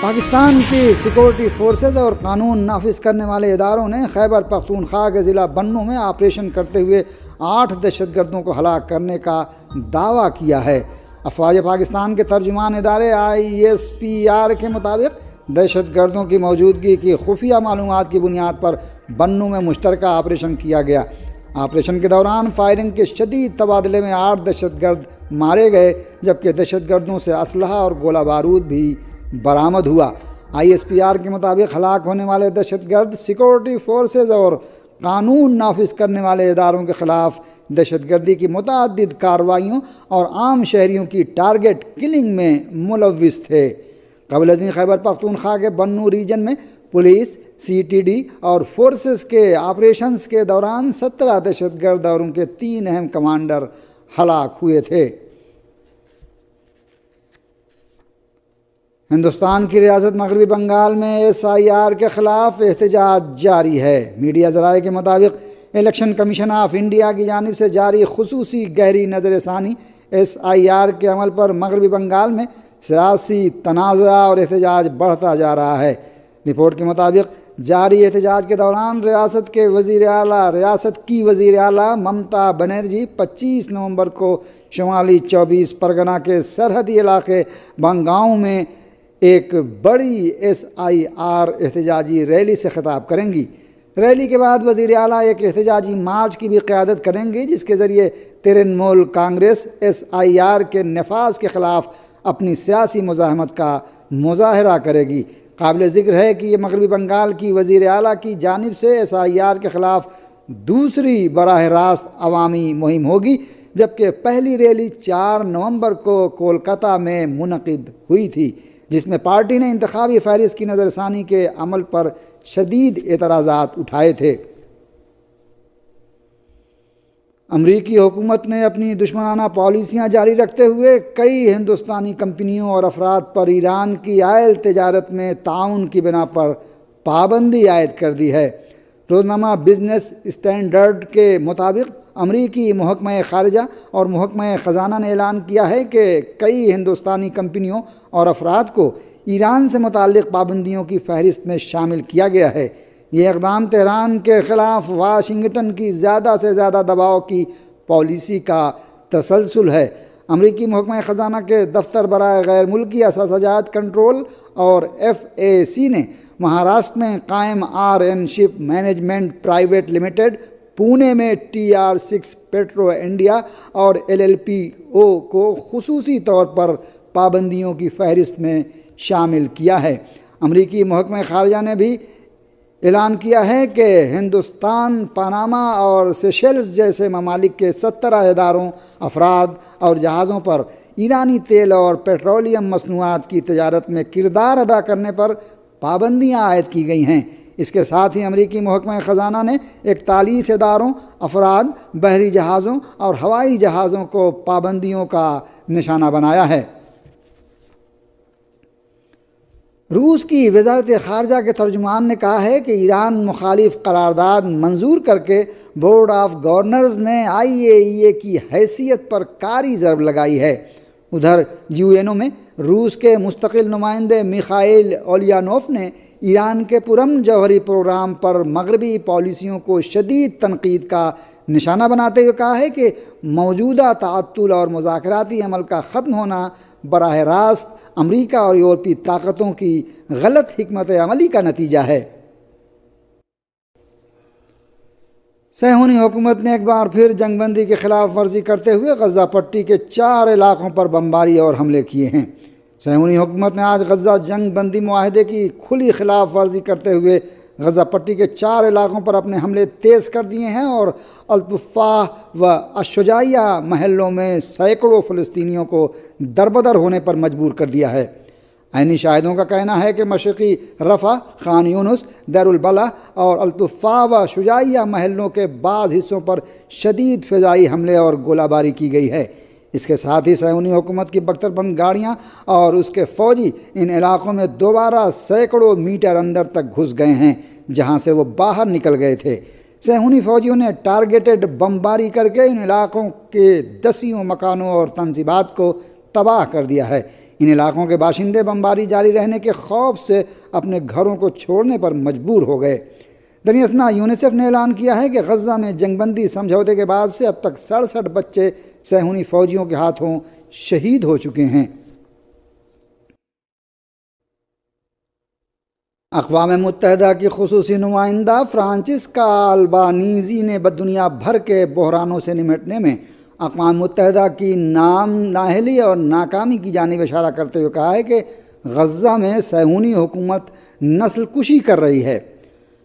پاکستان کی security forces اور قانون نافذ کرنے والے اداروں نے خیبر پختونخوا کے ضلع بنوں میں آپریشن کرتے ہوئے 8 دہشت گردوں کو ہلاک کرنے کا دعویٰ کیا ہے۔ افواج پاکستان کے ترجمان ادارے ISPR کے مطابق دہشت گردوں کی موجودگی کی خفیہ معلومات کی بنیاد پر بنوں میں مشترکہ آپریشن کیا گیا۔ آپریشن کے دوران فائرنگ کے شدید تبادلے میں 8 دہشت گرد مارے گئے، جبکہ دہشت گردوں سے اسلحہ اور گولہ بارود بھی برآمد ہوا۔ ISPR کے مطابق ہلاک ہونے والے دہشت گرد سیکورٹی فورسز اور قانون نافذ کرنے والے اداروں کے خلاف دہشت گردی کی متعدد کارروائیوں اور عام شہریوں کی ٹارگٹ کلنگ میں ملوث تھے۔ قبل ازیں خیبر پختونخوا کے بنوں ریجن میں پولیس، CTD اور فورسز کے آپریشنز کے دوران 17 دہشت گرد اور ان کے 3 اہم کمانڈر ہلاک ہوئے تھے۔ ہندوستان کی ریاست مغربی بنگال میں SIR کے خلاف احتجاج جاری ہے۔ میڈیا ذرائع کے مطابق الیکشن کمیشن آف انڈیا کی جانب سے جاری خصوصی گہری نظر ثانی SIR کے عمل پر مغربی بنگال میں سیاسی تنازع اور احتجاج بڑھتا جا رہا ہے۔ رپورٹ کے مطابق جاری احتجاج کے دوران ریاست کی وزیر اعلیٰ ممتا بنرجی 25 نومبر کو شمالی 24 پرگنہ کے سرحدی علاقے بنگاؤں میں ایک بڑی SIR احتجاجی ریلی سے خطاب کریں گی۔ ریلی کے بعد وزیر اعلیٰ ایک احتجاجی مارچ کی بھی قیادت کریں گی، جس کے ذریعے ترنمول کانگریس SIR کے نفاذ کے خلاف اپنی سیاسی مزاحمت کا مظاہرہ کرے گی۔ قابل ذکر ہے کہ یہ مغربی بنگال کی وزیر اعلیٰ کی جانب سے SIR کے خلاف دوسری براہ راست عوامی مہم ہوگی، جبکہ پہلی ریلی 4 نومبر کو کولکاتہ میں منعقد ہوئی تھی، جس میں پارٹی نے انتخابی فہرست کی نظر ثانی کے عمل پر شدید اعتراضات اٹھائے تھے۔ امریکی حکومت نے اپنی دشمنانہ پالیسیاں جاری رکھتے ہوئے کئی ہندوستانی کمپنیوں اور افراد پر ایران کی آئل تجارت میں تعاون کی بنا پر پابندی عائد کر دی ہے۔ روزنامہ بزنس اسٹینڈرڈ کے مطابق امریکی محکمہ خارجہ اور محکمہ خزانہ نے اعلان کیا ہے کہ کئی ہندوستانی کمپنیوں اور افراد کو ایران سے متعلق پابندیوں کی فہرست میں شامل کیا گیا ہے۔ یہ اقدام تہران کے خلاف واشنگٹن کی زیادہ سے زیادہ دباؤ کی پالیسی کا تسلسل ہے۔ امریکی محکمہ خزانہ کے دفتر برائے غیر ملکی اثاثہ جات کنٹرول اور FAC نے مہاراشٹر میں قائم RN شپ مینجمنٹ پرائیویٹ لمیٹڈ، پونے میں TR6 پیٹرو انڈیا اور LLPO کو خصوصی طور پر پابندیوں کی فہرست میں شامل کیا ہے۔ امریکی محکمہ خارجہ نے بھی اعلان کیا ہے کہ ہندوستان، پاناما اور سیشلز جیسے ممالک کے 17 اداروں، افراد اور جہازوں پر ایرانی تیل اور پیٹرولیم مصنوعات کی تجارت میں کردار ادا کرنے پر پابندیاں عائد کی گئی ہیں۔ اس کے ساتھ ہی امریکی محکمہ خزانہ نے 41 اداروں، افراد، بحری جہازوں اور ہوائی جہازوں کو پابندیوں کا نشانہ بنایا ہے۔ روس کی وزارت خارجہ کے ترجمان نے کہا ہے کہ ایران مخالف قرارداد منظور کر کے بورڈ آف گورنرز نے IAEA کی حیثیت پر کاری ضرب لگائی ہے۔ ادھر UNO میں روس کے مستقل نمائندے میخائیل اولیانوف نے ایران کے پرامن جوہری پروگرام پر مغربی پالیسیوں کو شدید تنقید کا نشانہ بناتے ہوئے کہا ہے کہ موجودہ تعطل اور مذاکراتی عمل کا ختم ہونا براہ راست امریکہ اور یورپی طاقتوں کی غلط حکمت عملی کا نتیجہ ہے۔ صہیونی حکومت نے ایک بار پھر جنگ بندی کی خلاف ورزی کرتے ہوئے غزہ پٹی کے 4 علاقوں پر بمباری اور حملے کیے ہیں۔ صہیونی حکومت نے آج غزہ جنگ بندی معاہدے کی کھلی خلاف ورزی کرتے ہوئے غزہ پٹی کے 4 علاقوں پر اپنے حملے تیز کر دیے ہیں اور الطفاح و الشجاعیہ محلوں میں سینکڑوں فلسطینیوں کو دربدر ہونے پر مجبور کر دیا ہے۔ عینی شاہدوں کا کہنا ہے کہ مشرقی رفح، خان یونس، دیر البلح اور الطفاح و شجاعیہ محلوں کے بعض حصوں پر شدید فضائی حملے اور گولہ باری کی گئی ہے۔ اس کے ساتھ ہی صہیونی حکومت کی بختر بند گاڑیاں اور اس کے فوجی ان علاقوں میں دوبارہ سینکڑوں میٹر اندر تک گھس گئے ہیں، جہاں سے وہ باہر نکل گئے تھے۔ صہیونی فوجیوں نے ٹارگیٹڈ بمباری کر کے ان علاقوں کے دسیوں مکانوں اور تنصیبات کو تباہ کر دیا ہے۔ ان علاقوں کے باشندے بمباری جاری رہنے کے خوف سے اپنے گھروں کو چھوڑنے پر مجبور ہو گئے۔ دریں اثنا یونیسیف نے اعلان کیا ہے کہ غزہ میں جنگ بندی سمجھوتے کے بعد سے اب تک 67 بچے صہیونی فوجیوں کے ہاتھوں شہید ہو چکے ہیں۔ اقوام متحدہ کی خصوصی نمائندہ فرانچسکا البانیزی نے دنیا بھر کے بحرانوں سے نمٹنے میں اقوام متحدہ کی نااہلی اور ناکامی کی جانب اشارہ کرتے ہوئے کہا ہے کہ غزہ میں صہیونی حکومت نسل کشی کر رہی ہے۔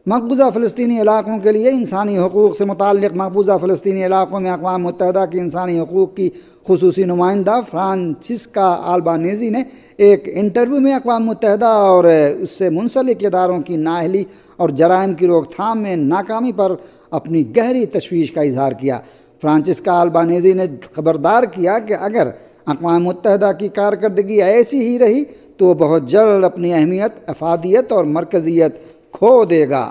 مقبوضہ فلسطینی علاقوں کے لیے انسانی حقوق سے متعلق مقبوضہ فلسطینی علاقوں میں اقوام متحدہ کی انسانی حقوق کی خصوصی نمائندہ فرانچسکا البانیزی نے ایک انٹرویو میں اقوام متحدہ اور اس سے منسلک اداروں کی نااہلی اور جرائم کی روک تھام میں ناکامی پر اپنی گہری تشویش کا اظہار کیا۔ فرانچسکا البانیزی نے خبردار کیا کہ اگر اقوام متحدہ کی کارکردگی ایسی ہی رہی تو وہ بہت جلد اپنی اہمیت، افادیت اور مرکزیت کھو دے گا۔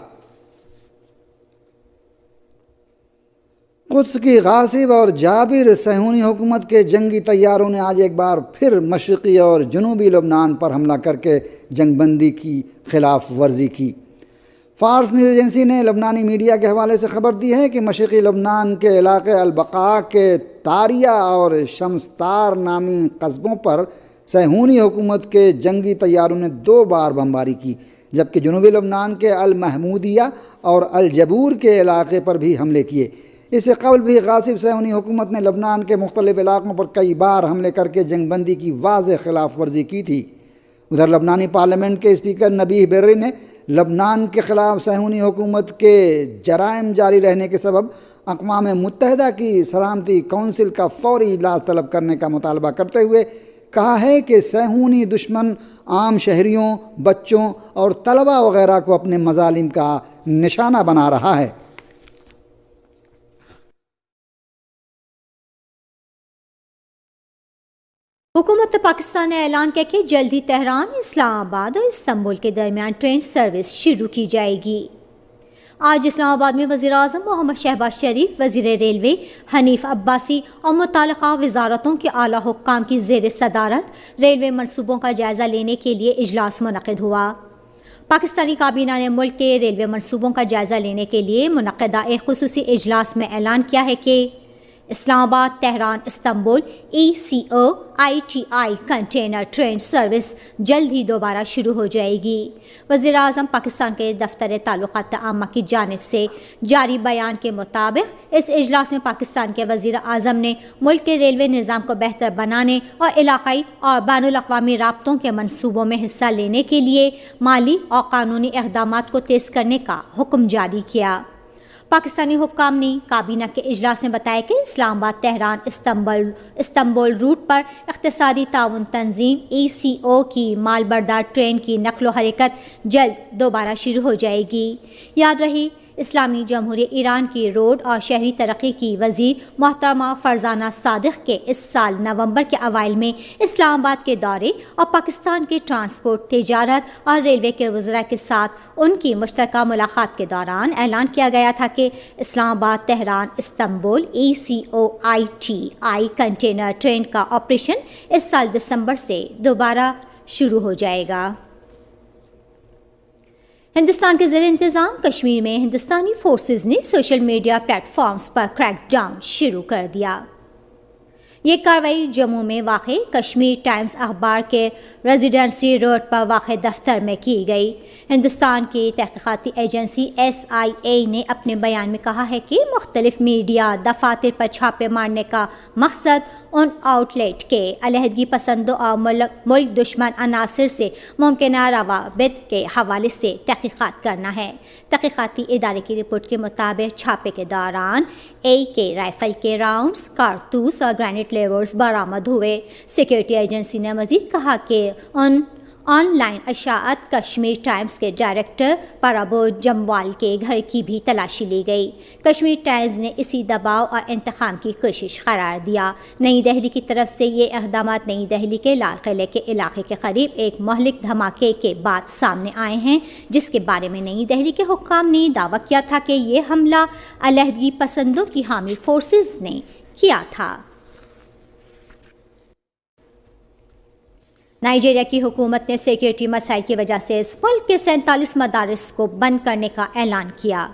قدس کی غاصب اور جابر صہیونی حکومت کے جنگی طیاروں نے آج ایک بار پھر مشرقی اور جنوبی لبنان پر حملہ کر کے جنگ بندی کی خلاف ورزی کی۔ فارس نیوز ایجنسی نے لبنانی میڈیا کے حوالے سے خبر دی ہے کہ مشرقی لبنان کے علاقے البقاع کے طاریہ اور شمستار نامی قصبوں پر صہیونی حکومت کے جنگی طیاروں نے 2 بار بمباری کی، جبکہ جنوبی لبنان کے المحمودیہ اور الجبور کے علاقے پر بھی حملے کیے۔ اس سے قبل بھی غاصب صہیونی حکومت نے لبنان کے مختلف علاقوں پر کئی بار حملے کر کے جنگ بندی کی واضح خلاف ورزی کی تھی۔ ادھر لبنانی پارلیمنٹ کے اسپیکر نبیہ برری نے لبنان کے خلاف صہیونی حکومت کے جرائم جاری رہنے کے سبب اقوام متحدہ کی سلامتی کونسل کا فوری اجلاس طلب کرنے کا مطالبہ کرتے ہوئے کہا ہے کہ صہیونی دشمن عام شہریوں، بچوں اور طلباء وغیرہ کو اپنے مظالم کا نشانہ بنا رہا ہے۔ حکومت پاکستان نے اعلان کیا کہ جلد ہی تہران، اسلام آباد اور استنبول کے درمیان ٹرین سروس شروع کی جائے گی۔ آج اسلام آباد میں وزیر اعظم محمد شہباز شریف، وزیر ریلوے حنیف عباسی اور متعلقہ وزارتوں کے اعلیٰ حکام کی زیر صدارت ریلوے منصوبوں کا جائزہ لینے کے لیے اجلاس منعقد ہوا۔ پاکستانی کابینہ نے ملک کے ریلوے منصوبوں کا جائزہ لینے کے لیے منعقدہ ایک خصوصی اجلاس میں اعلان کیا ہے کہ اسلام آباد، Tehran, Istanbul ECO-ITI container train service جلد ہی دوبارہ شروع ہو جائے گی۔ وزیر اعظم پاکستان کے دفتر تعلقات عامہ کی جانب سے جاری بیان کے مطابق اس اجلاس میں پاکستان کے وزیر اعظم نے ملک کے ریلوے نظام کو بہتر بنانے اور علاقائی اور بین الاقوامی رابطوں کے منصوبوں میں حصہ لینے کے لیے مالی اور قانونی اقدامات کو تیز کرنے کا حکم جاری کیا۔ پاکستانی حکام نے کابینہ کے اجلاس میں بتایا کہ اسلام آباد، تہران، استنبول روٹ پر اقتصادی تعاون تنظیم ECO کی مال بردار ٹرین کی نقل و حرکت جلد دوبارہ شروع ہو جائے گی۔ یاد رہے اسلامی جمہوریہ ایران کی روڈ اور شہری ترقی کی وزیر محترمہ فرزانہ صادق کے اس سال نومبر کے اوائل میں اسلام آباد کے دورے اور پاکستان کے ٹرانسپورٹ، تجارت اور ریلوے کے وزراء کے ساتھ ان کی مشترکہ ملاقات کے دوران اعلان کیا گیا تھا کہ اسلام آباد، Tehran, Istanbul ECO-ITI container train کا آپریشن اس سال دسمبر سے دوبارہ شروع ہو جائے گا۔ ہندوستان کے زیر انتظام کشمیر میں ہندوستانی فورسز نے سوشل میڈیا پلیٹ فارمز پر کریک ڈاؤن شروع کر دیا۔ یہ کارروائی جموں میں واقع کشمیر ٹائمز اخبار کے ریزیڈنسی روڈ پر واقع دفتر میں کی گئی۔ ہندوستان کی تحقیقاتی ایجنسی SIA نے اپنے بیان میں کہا ہے کہ مختلف میڈیا دفاتر پر چھاپے مارنے کا مقصد ان آؤٹ لیٹ کے علیحدگی پسندوں اور ملک دشمن عناصر سے ممکنہ روابط کے حوالے سے تحقیقات کرنا ہے۔ تحقیقاتی ادارے کی رپورٹ کے مطابق چھاپے کے دوران AK رائفل کے راؤنڈز، کارتوس اور گرینیڈ لیورز برآمد ہوئے۔ سیکیورٹی ایجنسی نے مزید کہا کہ آن لائن اشاعت کشمیر ٹائمز کے ڈائریکٹر پرابو جموال کے گھر کی بھی تلاشی لی گئی۔ کشمیر ٹائمز نے اسی دباؤ اور انتقام کی کوشش قرار دیا۔ نئی دہلی کی طرف سے یہ اقدامات نئی دہلی کے لال قلعے کے علاقے کے قریب ایک مہلک دھماکے کے بعد سامنے آئے ہیں، جس کے بارے میں نئی دہلی کے حکام نے دعویٰ کیا تھا کہ یہ حملہ علیحدگی پسندوں کی حامی فورسز نے کیا تھا۔ نائجیریا کی حکومت نے سیکیورٹی مسائل کی وجہ سے اس ملک کے 47 مدارس کو بند کرنے کا اعلان کیا۔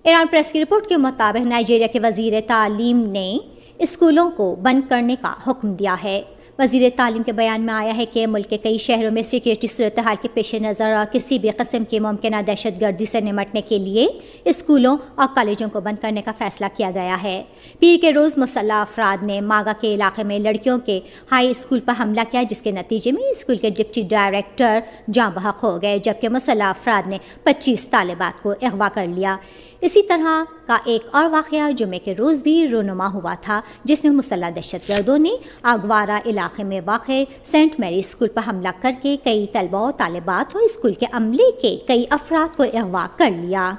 ایران پریس کی رپورٹ کے مطابق نائجیریا کے وزیر تعلیم نے اسکولوں کو بند کرنے کا حکم دیا ہے۔ وزیر تعلیم کے بیان میں آیا ہے کہ ملک کے کئی شہروں میں سیکیورٹی صورتحال کے پیش نظر کسی بھی قسم کی ممکنہ دہشت گردی سے نمٹنے کے لیے اسکولوں اور کالجوں کو بند کرنے کا فیصلہ کیا گیا ہے۔ پیر کے روز مسلح افراد نے ماگا کے علاقے میں لڑکیوں کے ہائی اسکول پر حملہ کیا، جس کے نتیجے میں اسکول کے ڈپٹی ڈائریکٹر جاں بحق ہو گئے، جبکہ مسلح افراد نے 25 طالبات کو اغوا کر لیا۔ اسی طرح کا ایک اور واقعہ جمعے کے روز بھی رونما ہوا تھا، جس میں مسلح دہشت گردوں نے آگوارا علاقے میں واقع سینٹ میری اسکول پر حملہ کر کے کئی طلباء و طالبات اور اسکول کے عملے کے کئی افراد کو اغوا کر لیا۔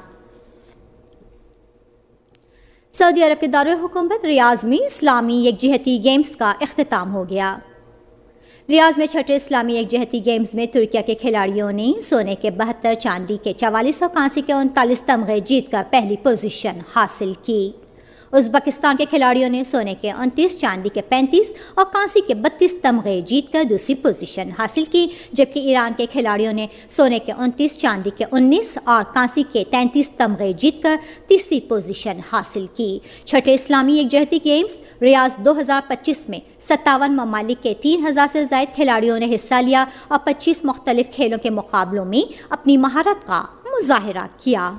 سعودی عرب کے دارالحکومت ریاض میں اسلامی یکجہتی گیمز کا اختتام ہو گیا۔ ریاض میں چھٹے اسلامی یکجہتی گیمز میں ترکیہ کے کھلاڑیوں نے سونے کے 72، چاندی کے 44 اور کانسی کے 39 تمغے جیت کر پہلی پوزیشن حاصل کی۔ ازبکستان کے کھلاڑیوں نے سونے کے 29، چاندی کے 35 اور کانسی کے 32 تمغے جیت کر دوسری پوزیشن حاصل کی، جبکہ ایران کے کھلاڑیوں نے سونے کے 29، چاندی کے 19 اور کانسی کے 33 تمغے جیت کر تیسری پوزیشن حاصل کی۔ چھٹے اسلامی یکجہتی گیمز ریاض 2025 میں 57 ممالک کے 3000 سے زائد کھلاڑیوں نے حصہ لیا اور 25 مختلف کھیلوں کے مقابلوں میں اپنی مہارت کا مظاہرہ کیا۔